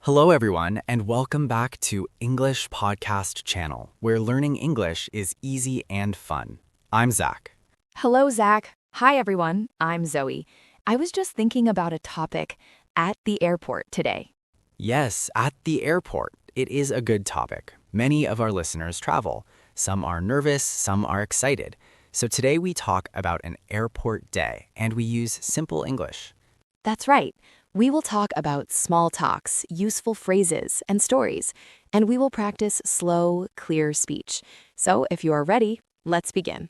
Hello everyone, and welcome back to English Podcast Channel, where learning English is easy and fun. I'm Zach. Hello, Zach. Hi, everyone. I'm Zoe. I was just thinking about a topic at the airport today. Yes, at the airport. It is a good topic. Many of our listeners travel. Some are nervous, some are excited. So today we talk about an airport day, and we use simple English. That's right. We will talk about small talks, useful phrases, and stories, and we will practice slow, clear speech. So if you are ready, let's begin.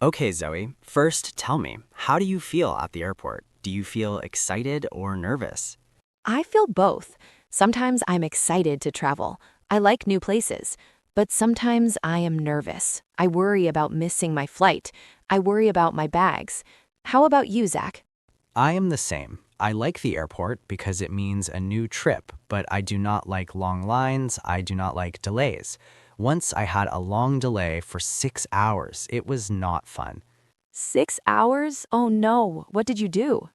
Okay, Zoe, first tell me, how do you feel at the airport? Do you feel excited or nervous? I feel both. Sometimes I'm excited to travel. I like new places. But sometimes I am nervous. I worry about missing my flight. I worry about my bags. How about you, Zach? I am the same. I like the airport because it means a new trip, but I do not like long lines. I do not like delays. Once I had a long delay for 6 hours. It was not fun. 6 hours? Oh no, what did you do?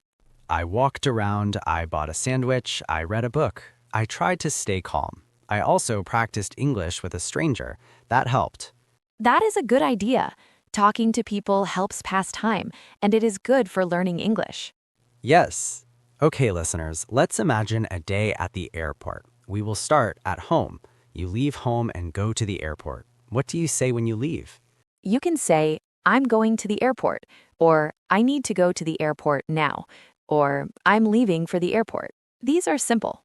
I walked around, I bought a sandwich, I read a book. I tried to stay calm. I also practiced English with a stranger. That helped. That is a good idea. Talking to people helps pass time, and it is good for learning English. Yes. Okay, listeners, let's imagine a day at the airport. We will start at home. You leave home and go to the airport. What do you say when you leave? You can say, I'm going to the airport, or I need to go to the airport now, or I'm leaving for the airport. These are simple.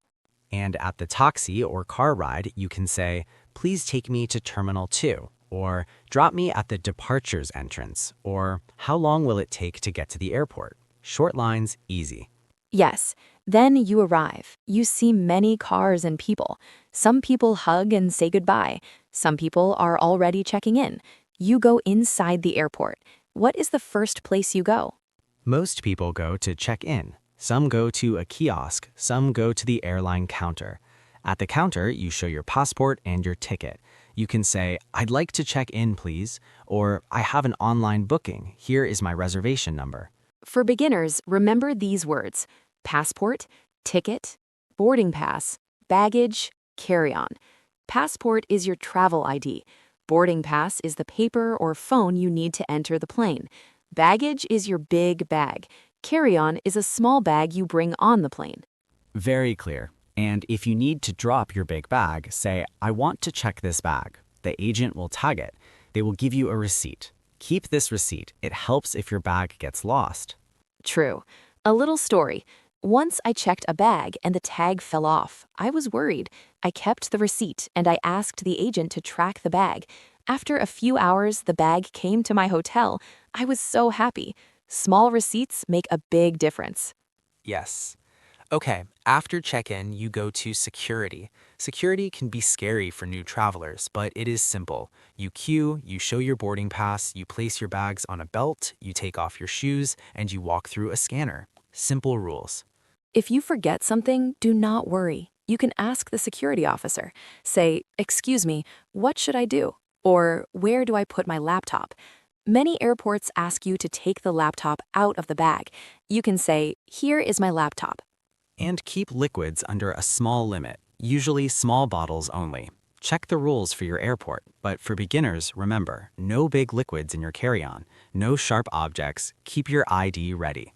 And at the taxi or car ride, you can say, please take me to Terminal 2, or drop me at the departures entrance, or how long will it take to get to the airport? Short lines, easy. Yes, then you arrive. You see many cars and people. Some people hug and say goodbye. Some people are already checking in. You go inside the airport. What is the first place you go? Most people go to check in. Some go to a kiosk. Some go to the airline counter. At the counter, you show your passport and your ticket. You can say, I'd like to check in, please, or I have an online booking. Here is my reservation number. For beginners, remember these words: passport, ticket, boarding pass, baggage, carry-on. Passport is your travel ID. Boarding pass is the paper or phone you need to enter the plane. Baggage is your big bag. Carry-on is a small bag you bring on the plane. Very clear. And if you need to drop your big bag, say, I want to check this bag. The agent will tag it. They will give you a receipt. Keep this receipt. It helps if your bag gets lost. True. A little story. Once I checked a bag and the tag fell off. I was worried. I kept the receipt and I asked the agent to track the bag. After a few hours, the bag came to my hotel. I was so happy. Small receipts make a big difference. Yes. Okay, after check-in, you go to security. Security can be scary for new travelers, but it is simple. You queue, you show your boarding pass, you place your bags on a belt, you take off your shoes, and you walk through a scanner. Simple rules. If you forget something, do not worry. You can ask the security officer. Say, excuse me, what should I do? Or where do I put my laptop? Many airports ask you to take the laptop out of the bag. You can say, here is my laptop. And keep liquids under a small limit, usually small bottles only. Check the rules for your airport, but for beginners, remember, no big liquids in your carry-on, no sharp objects, keep your ID ready.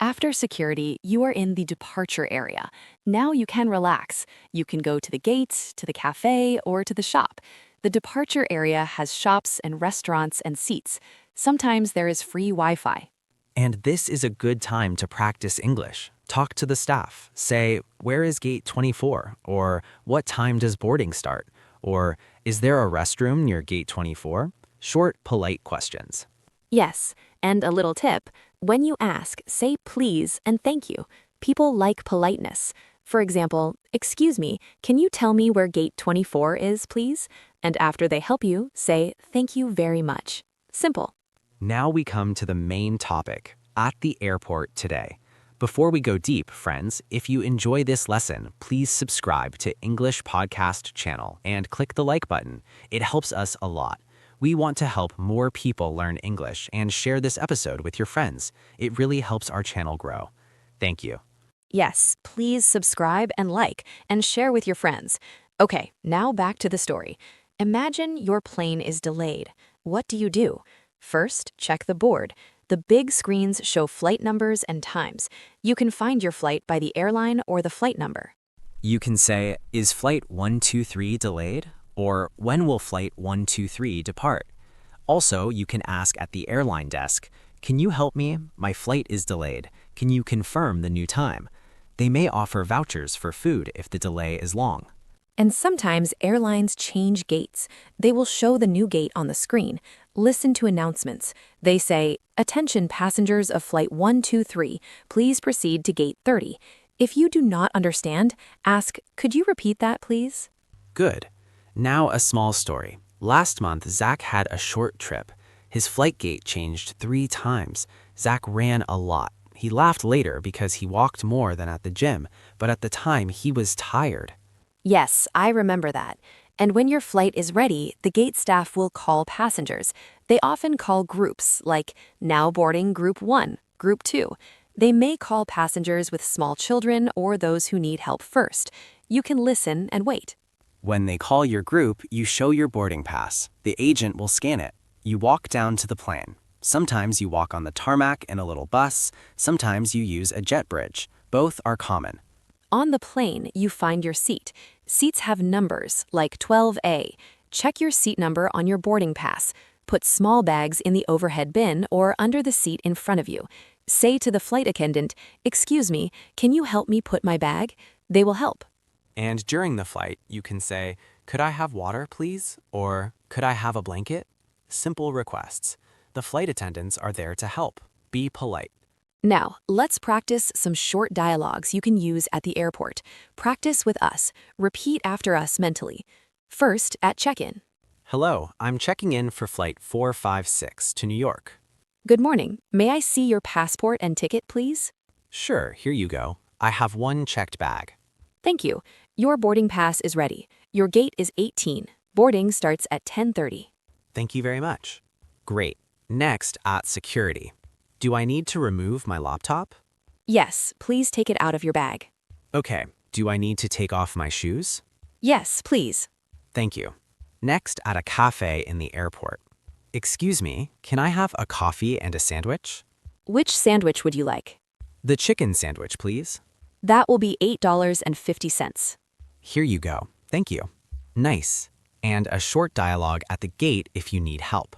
After security, you are in the departure area. Now you can relax. You can go to the gate, to the cafe, or to the shop. The departure area has shops and restaurants and seats. Sometimes there is free Wi-Fi. And this is a good time to practice English. Talk to the staff. Say, where is gate 24? Or what time does boarding start? Or is there a restroom near gate 24? Short, polite questions. Yes, and a little tip. When you ask, say please and thank you. People like politeness. For example, excuse me, can you tell me where gate 24 is, please? And after they help you, say thank you very much. Simple. Now we come to the main topic, at the airport today. Before we go deep, friends, if you enjoy this lesson, please subscribe to English Podcast Channel and click the like button. It helps us a lot. We want to help more people learn English and share this episode with your friends. It really helps our channel grow. Thank you. Yes, please subscribe and like, and share with your friends. Okay, now back to the story. Imagine your plane is delayed. What do? First, check the board. The big screens show flight numbers and times. You can find your flight by the airline or the flight number. You can say, is flight 123 delayed? Or when will flight 123 depart? Also, you can ask at the airline desk, can you help me? My flight is delayed. Can you confirm the new time? They may offer vouchers for food if the delay is long. And sometimes airlines change gates. They will show the new gate on the screen. Listen to announcements. They say, attention passengers of flight 123, please proceed to gate 30. If you do not understand, ask, could you repeat that, please? Good. Now a small story. Last month, Zach had a short trip. His flight gate changed 3 times. Zach ran a lot. He laughed later because he walked more than at the gym, but at the time he was tired. Yes, I remember that. And when your flight is ready, the gate staff will call passengers. They often call groups, like now boarding group 1, group 2. They may call passengers with small children or those who need help first. You can listen and wait. When they call your group, you show your boarding pass. The agent will scan it. You walk down to the plane. Sometimes you walk on the tarmac in a little bus. Sometimes you use a jet bridge. Both are common. On the plane, you find your seat. Seats have numbers, like 12A. Check your seat number on your boarding pass. Put small bags in the overhead bin or under the seat in front of you. Say to the flight attendant, excuse me, can you help me put my bag? They will help. And during the flight, you can say, could I have water, please? Or could I have a blanket? Simple requests. The flight attendants are there to help. Be polite. Now, let's practice some short dialogues you can use at the airport. Practice with us. Repeat after us mentally. First, at check-in. Hello, I'm checking in for flight 456 to New York. Good morning. May I see your passport and ticket, please? Sure, here you go. I have one checked bag. Thank you. Your boarding pass is ready. Your gate is 18. Boarding starts at 10:30. Thank you very much. Great. Next, at security. Do I need to remove my laptop? Yes, please take it out of your bag. Okay. Do I need to take off my shoes? Yes, please. Thank you. Next, at a cafe in the airport. Excuse me, can I have a coffee and a sandwich? Which sandwich would you like? The chicken sandwich, please. That will be $8.50. Here you go. Thank you. Nice. And a short dialogue at the gate if you need help.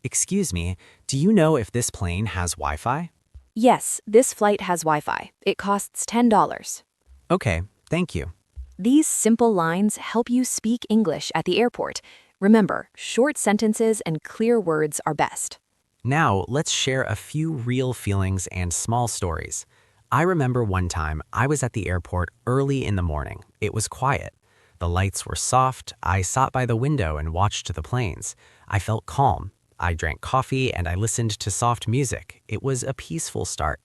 Excuse me, do you know if this plane has Wi-Fi? Yes, this flight has Wi-Fi. It costs $10. Okay, thank you. These simple lines help you speak English at the airport. Remember, short sentences and clear words are best. Now, let's share a few real feelings and small stories. I remember one time I was at the airport early in the morning. It was quiet. The lights were soft. I sat by the window and watched the planes. I felt calm. I drank coffee and I listened to soft music. It was a peaceful start.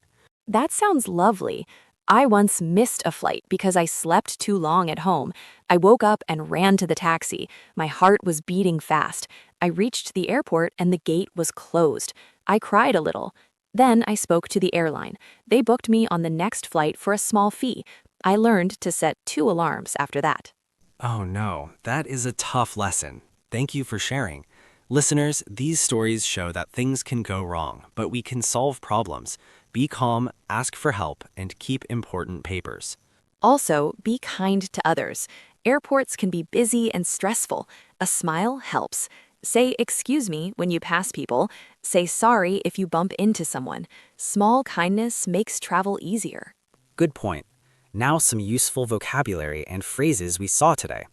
That sounds lovely. I once missed a flight because I slept too long at home. I woke up and ran to the taxi. My heart was beating fast. I reached the airport and the gate was closed. I cried a little. Then I spoke to the airline. They booked me on the next flight for a small fee. I learned to set 2 alarms after that. Oh no, that is a tough lesson. Thank you for sharing. Listeners, these stories show that things can go wrong, but we can solve problems. Be calm, ask for help, and keep important papers. Also, be kind to others. Airports can be busy and stressful. A smile helps. Say excuse me when you pass people. Say sorry if you bump into someone. Small kindness makes travel easier. Good point. Now some useful vocabulary and phrases we saw today.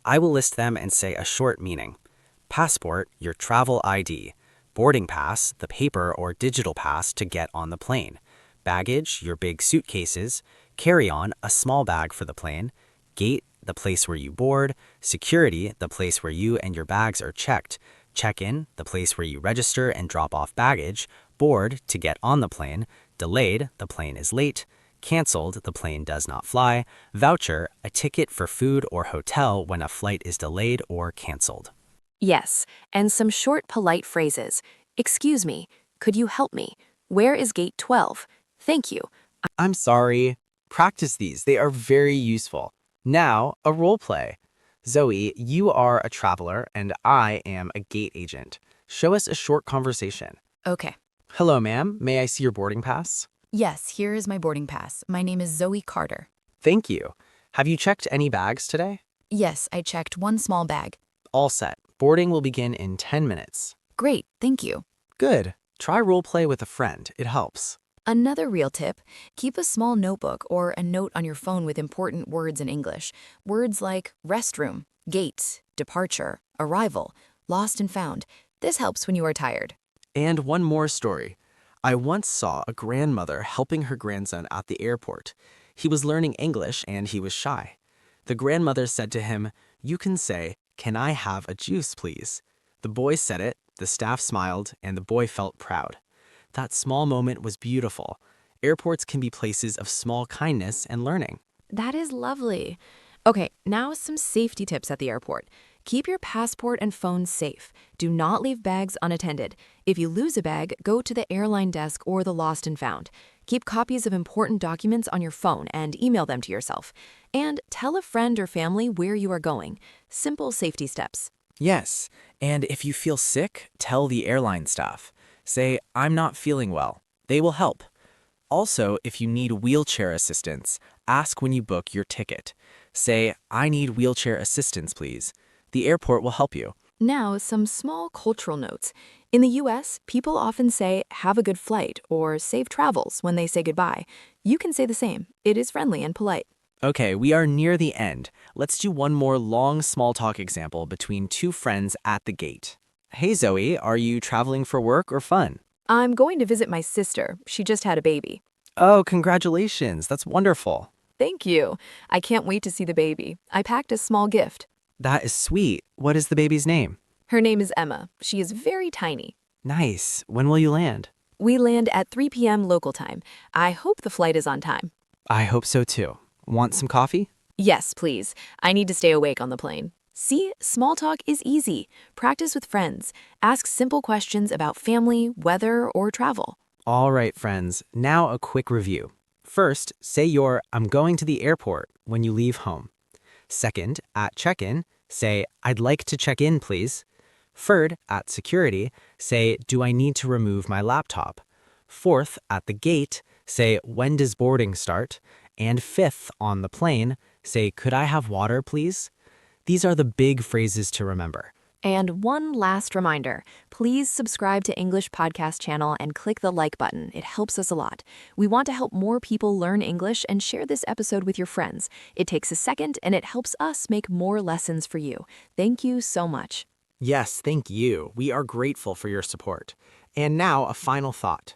I will list them and say a short meaning. Passport, your travel ID. Boarding pass, the paper or digital pass to get on the plane. Baggage, your big suitcases. Carry-on, a small bag for the plane. Gate, the place where you board. Security, the place where you and your bags are checked. Check-in, the place where you register and drop off baggage. Board, to get on the plane. Delayed, the plane is late. Canceled, the plane does not fly. Voucher, a ticket for food or hotel when a flight is delayed or canceled. Yes, and some short, polite phrases. Excuse me, could you help me? Where is gate 12? Thank you. I'm sorry. Practice these. They are very useful. Now, a role play. Zoe, you are a traveler and I am a gate agent. Show us a short conversation. Okay. Hello, ma'am. May I see your boarding pass? Yes, here is my boarding pass. My name is Zoe Carter. Thank you. Have you checked any bags today? Yes, I checked one small bag. All set. Boarding will begin in 10 minutes. Great, thank you. Good. Try role play with a friend. It helps. Another real tip, keep a small notebook or a note on your phone with important words in English. Words like restroom, gate, departure, arrival, lost and found. This helps when you are tired. And one more story. I once saw a grandmother helping her grandson at the airport. He was learning English and he was shy. The grandmother said to him, "You can say, 'Can I have a juice, please?'" The boy said it, the staff smiled, and the boy felt proud. That small moment was beautiful. Airports can be places of small kindness and learning. That is lovely. Okay, now some safety tips at the airport. Keep your passport and phone safe. Do not leave bags unattended. If you lose a bag, go to the airline desk or the lost and found. Keep copies of important documents on your phone and email them to yourself. And tell a friend or family where you are going. Simple safety steps. Yes, and if you feel sick, tell the airline staff. Say, "I'm not feeling well." They will help. Also, if you need wheelchair assistance, ask when you book your ticket. Say, "I need wheelchair assistance, please." The airport will help you. Now, some small cultural notes. In the US, people often say, "Have a good flight," or "Safe travels" when they say goodbye. You can say the same. It is friendly and polite. Okay, we are near the end. Let's do one more long small talk example between two friends at the gate. Hey Zoe, are you traveling for work or fun? I'm going to visit my sister. She just had a baby. Oh, congratulations. That's wonderful. Thank you. I can't wait to see the baby. I packed a small gift. That is sweet. What is the baby's name? Her name is Emma. She is very tiny. Nice. When will you land? We land at 3 p.m. local time. I hope the flight is on time. I hope so too. Want some coffee? Yes, please. I need to stay awake on the plane. See, small talk is easy. Practice with friends. Ask simple questions about family, weather, or travel. All right, friends. Now a quick review. First, say your "I'm going to the airport" when you leave home. Second, at check-in, say "I'd like to check in, please." Third, at security, say "Do I need to remove my laptop?" Fourth, at the gate, say "When does boarding start?" And fifth, on the plane, say "Could I have water, please?" These are the big phrases to remember. And one last reminder, please subscribe to English Podcast channel and click the like button. It helps us a lot. We want to help more people learn English and share this episode with your friends. It takes a second and it helps us make more lessons for you. Thank you so much. Yes, thank you. We are grateful for your support. And now a final thought.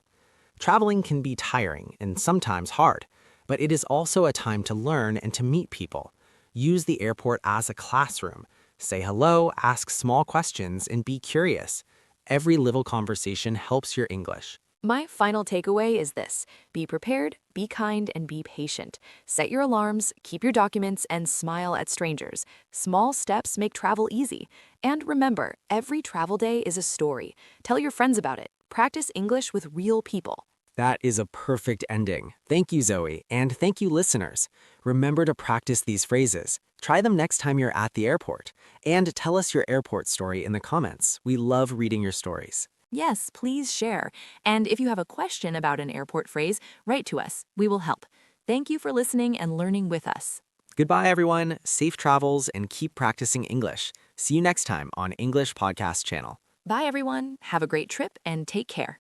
Traveling can be tiring and sometimes hard, but it is also a time to learn and to meet people. Use the airport as a classroom. Say hello, ask small questions, and be curious. Every little conversation helps your English. My final takeaway is this: be prepared, be kind, and be patient. Set your alarms, keep your documents, and smile at strangers. Small steps make travel easy. And remember, every travel day is a story. Tell your friends about it. Practice English with real people. That is a perfect ending. Thank you, Zoe, and thank you, listeners. Remember to practice these phrases. Try them next time you're at the airport. And tell us your airport story in the comments. We love reading your stories. Yes, please share. And if you have a question about an airport phrase, write to us. We will help. Thank you for listening and learning with us. Goodbye, everyone. Safe travels and keep practicing English. See you next time on English Podcast Channel. Bye, everyone. Have a great trip and take care.